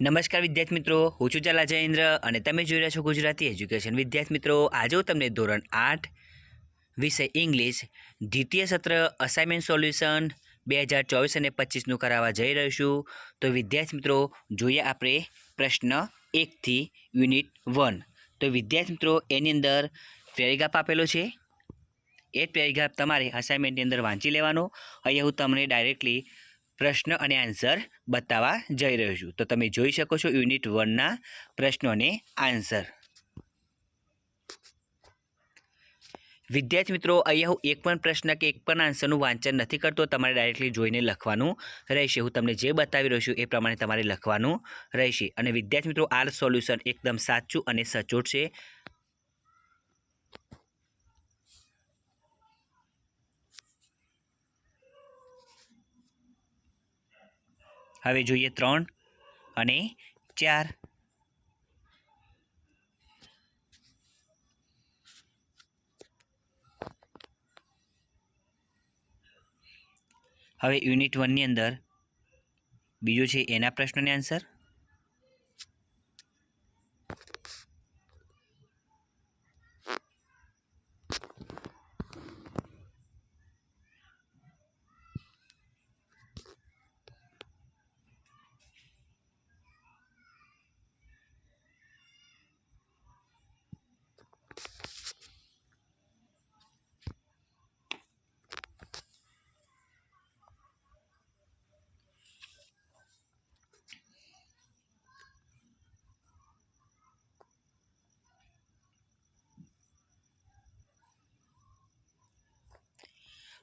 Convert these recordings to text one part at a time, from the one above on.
નમસ્કાર વિદ્યાર્થી મિત્રો, હું છું ઝાલા જયેન્દ્ર અને તમે જોઈ રહ્યા છો ગુજરાતી એજ્યુકેશન. વિદ્યાર્થી મિત્રો, આજે હું તમને ધોરણ 8 વિષય ઇંગ્લિશ દ્વિતીય સત્ર અસાઇનમેન્ટ સોલ્યુશન 2024 અને 25નું કરાવવા જઈ રહ્યો છું. તો વિદ્યાર્થી મિત્રો, જોઈએ આપણે પ્રશ્ન 1 થી યુનિટ 1. તો વિદ્યાર્થી મિત્રો, એની અંદર પેરેગ્રાફ આપેલો છે. એ પેરેગ્રાફ તમારે અસાઇનમેન્ટની અંદર વાંચી લેવાનો. અહીંયા હું તમને ડાયરેક્ટલી પ્રશ્ન અને આન્સર બતાવવા જઈ રહ્યો છું. તો તમે જોઈ શકો છો યુનિટ 1ના પ્રશ્નો અને આન્સર. વિદ્યાર્થી મિત્રો, અહીંયા હું એક પણ પ્રશ્ન કે એક પણ આન્સરનું વાંચન નથી કરતો. તમારે ડાયરેક્ટલી જોઈને લખવાનું રહેશે. હું તમને જે બતાવી રહ્યો છું એ પ્રમાણે તમારે લખવાનું રહેશે. અને વિદ્યાર્થી મિત્રો, આ સોલ્યુશન એકદમ સાચું અને સચોટ છે. હવે જોઈએ 3 અને 4. હવે યુનિટ 1ની અંદર બીજો છે એના પ્રશ્નોને આન્સર.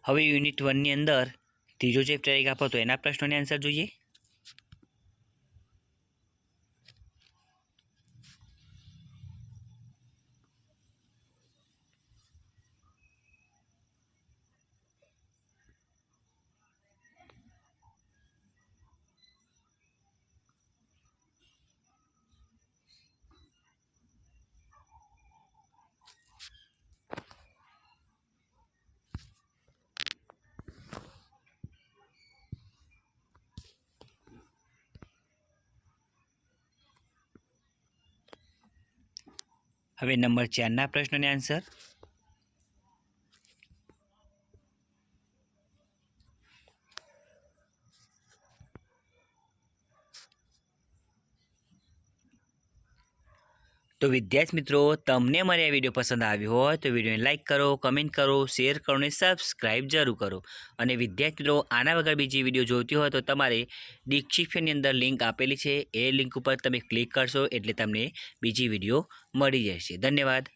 હવે યુનિટ 1ની અંદર ત્રીજો જે પેરેગ્રાફ હતો એના પ્રશ્નોને આન્સર જોઈએ. હવે નંબર 4ના પ્રશ્નોને આન્સર. તો વિદ્યાર્થી મિત્રો, તમને મારી આ વિડીયો પસંદ આવ્યો હોય તો વિડીયોને લાઇક કરો, કમેન્ટ કરો, શેર કરો અને સબસ્ક્રાઈબ જરૂર કરો. અને વિદ્યાર્થી મિત્રો, આના વગર બીજી વિડીયો જોઈતી હોય તો તમારે ડિસ્ક્રિપ્શનની અંદર લિંક આપેલી છે. એ લિંક ઉપર તમે ક્લિક કરશો એટલે તમને બીજી વિડીયો મળી જશે. ધન્યવાદ.